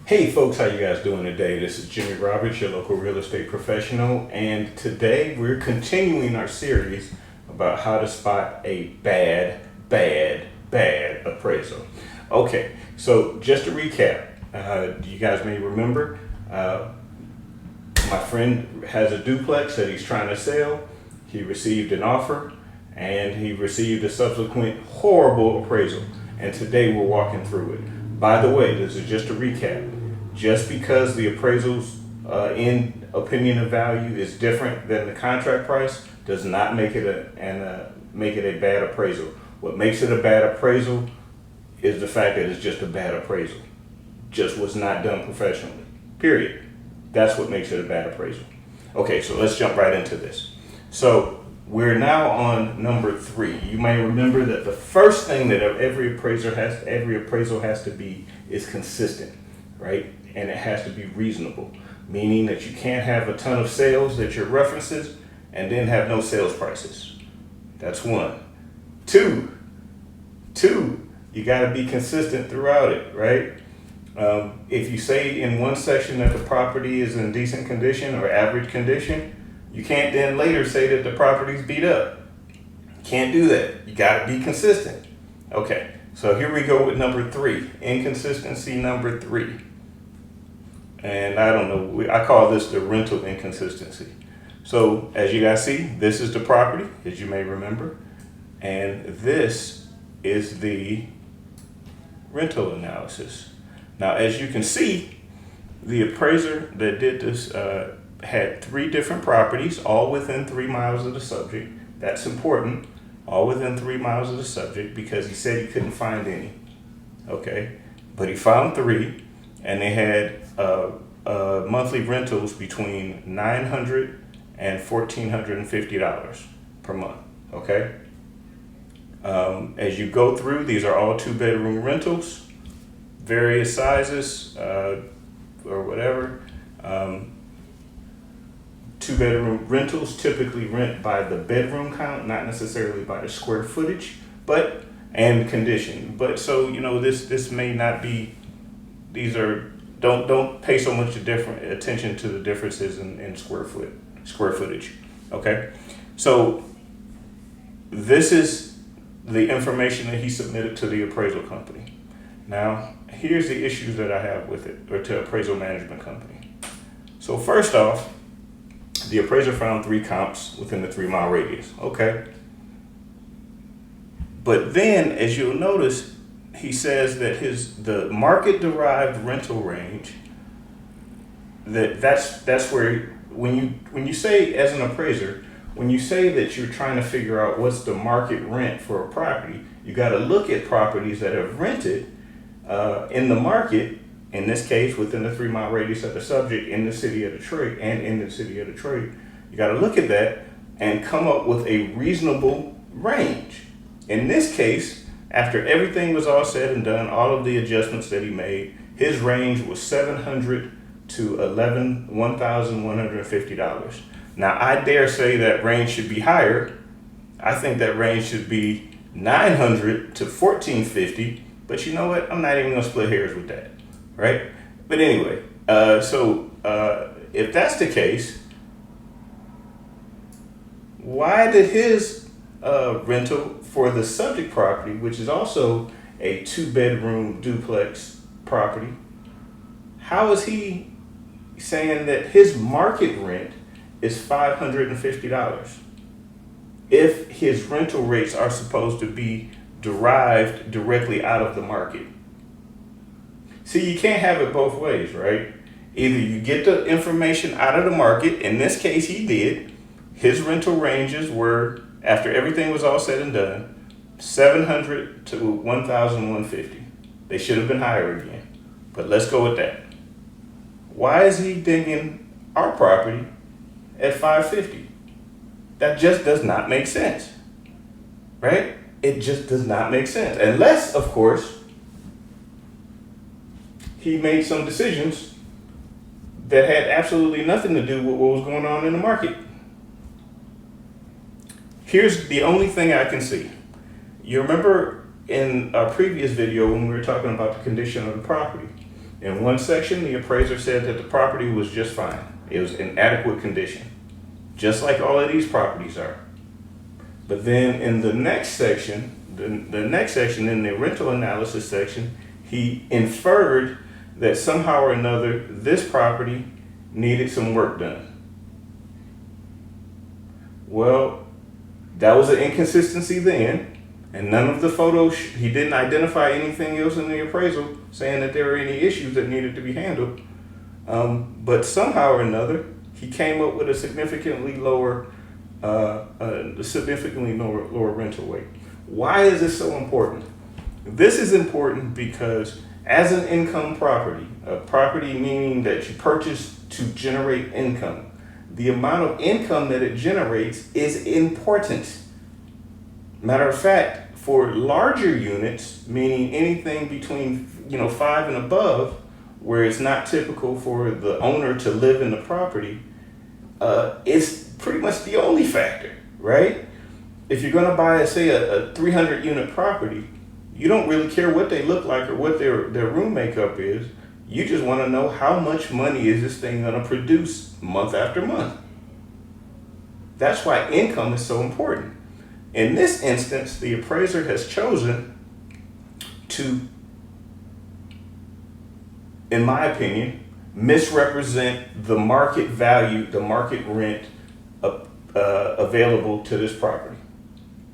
Hey folks, how you guys doing today? This is Jimmy Roberts, your local real estate professional, and today we're continuing our series about how to spot a bad appraisal. Okay, so just to recap, you guys may remember, my friend has a duplex that he's trying to sell. He received an offer and he received a subsequent horrible appraisal, and today we're walking through it. By the way, this is just a recap. Just because the appraisals in opinion of value is different than the contract price does not make it a bad appraisal. What makes it a bad appraisal is the fact that it's just a bad appraisal. Just was not done professionally. Period. That's what makes it a bad appraisal. Okay, so let's jump right into this. So we're now on number 3. You may remember that the first thing that every appraisal has to be is consistent, right? And it has to be reasonable, meaning that you can't have a ton of sales that your references and then have no sales prices. That's 1. 2, you got to be consistent throughout it, right? If you say in one section that the property is in decent condition or average condition, you can't then later say that the property's beat up. Can't do that. You got to be consistent. Okay, so here we go with number 3, inconsistency number 3. And I don't know, I call this the rental inconsistency. So as you guys see, this is the property, as you may remember, and this is the rental analysis. Now, as you can see, the appraiser that did this had 3 different properties, all within 3 miles of the subject. That's important, all within 3 miles of the subject, because he said he couldn't find any. Okay, but he found 3, and they had monthly rentals between $900 and $1,450 per month. Okay. As you go through, these are all 2-bedroom rentals, various sizes or whatever. 2-bedroom rentals typically rent by the bedroom count, not necessarily by the square footage, and condition. But so this may not be. These are don't pay so much attention to the differences in square footage. Okay, so this is the information that he submitted to the appraisal company. Now, here's the issues that I have with it, or to appraisal management company. So first off, the appraiser found 3 comps within the 3-mile radius. Okay, but then as you'll notice, he says that the market-derived rental range, that's where when you say, as an appraiser, when you say that you're trying to figure out what's the market rent for a property, you got to look at properties that have rented in the market, in this case within the 3-mile radius of the subject in the city of Detroit and in the city of Detroit. You got to look at that and come up with a reasonable range. In this case, after everything was all said and done, all of the adjustments that he made, his range was $700 to $1,150. Now, I dare say that range should be higher. I think that range should be $900 to $1,450. But you know what? I'm not even going to split hairs with that, right? But anyway, if that's the case, why did his rental for the subject property, which is also a 2-bedroom duplex property, how is he saying that his market rent is $550 if his rental rates are supposed to be derived directly out of the market? See, you can't have it both ways, right? Either you get the information out of the market, in this case he did. His rental ranges were, after everything was all said and done, $700 to $1,150. They should have been higher again, but let's go with that. Why is he dinging our property at $550? That just does not make sense, right? It just does not make sense. Unless, of course, he made some decisions that had absolutely nothing to do with what was going on in the market. Here's the only thing I can see. You remember in our previous video when we were talking about the condition of the property, In one section, the appraiser said that the property was just fine. It was in adequate condition, just like all of these properties are. But then in the next section, in the rental analysis section, he inferred that somehow or another this property needed some work done. Well, that was an inconsistency then, and none of the photos, he didn't identify anything else in the appraisal saying that there were any issues that needed to be handled. But somehow or another, he came up with a significantly lower rental rate. Why is this so important? This is important because as an income property, a property meaning that you purchase to generate income, the amount of income that it generates is important. Matter of fact, for larger units, meaning anything between 5 and above, where it's not typical for the owner to live in the property, it's pretty much the only factor, right? If you're going to buy, say, a 300 unit property, you don't really care what they look like or what their room makeup is. You just want to know how much money is this thing going to produce month after month. That's why income is so important. In this instance, the appraiser has chosen to, in my opinion, misrepresent the market value, the market rent available to this property.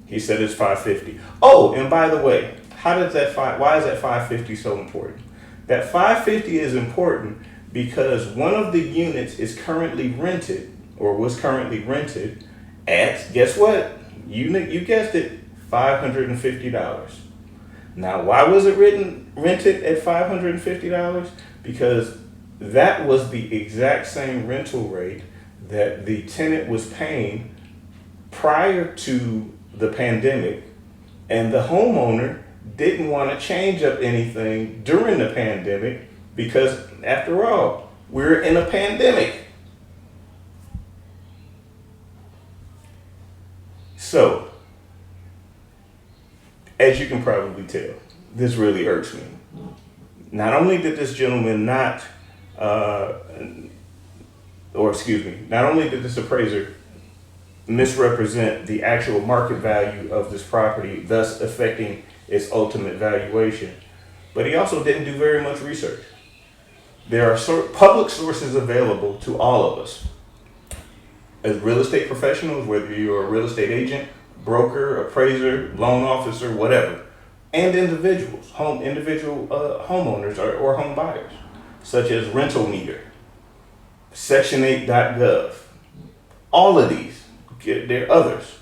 He said it's $550. Oh, and by the way, why is that $550 so important? That $550 is important because one of the units is currently rented, or was currently rented at, guess what? You guessed it, $550. Now, why was it rented at $550? Because that was the exact same rental rate that the tenant was paying prior to the pandemic, and the homeowner didn't want to change up anything during the pandemic because, after all, we're in a pandemic. So, as you can probably tell, this really irks me. Not only did this gentleman not only did this appraiser misrepresent the actual market value of this property, thus affecting its ultimate valuation, but he also didn't do very much research. There are public sources available to all of us. As real estate professionals, whether you're a real estate agent, broker, appraiser, loan officer, whatever, and individuals, homeowners or home buyers, such as Rental Meter, Section8.gov, all of these. There are others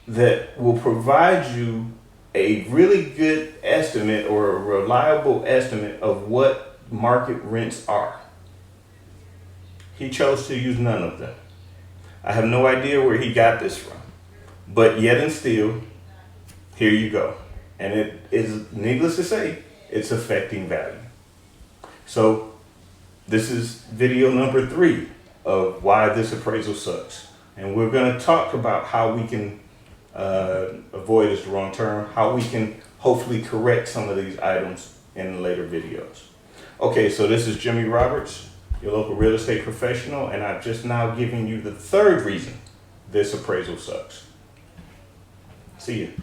that will provide you a really good estimate or a reliable estimate of what market rents are. He chose to use none of them. I have no idea where he got this from, but yet and still, here you go. And it is, needless to say, it's affecting value. So this is video number 3 of why this appraisal sucks. And we're going to talk about how we can avoid is the wrong term, how we can hopefully correct some of these items in later videos. Okay, so this is Jimmy Roberts, your local real estate professional, and I've just now given you the 3rd reason this appraisal sucks. See you.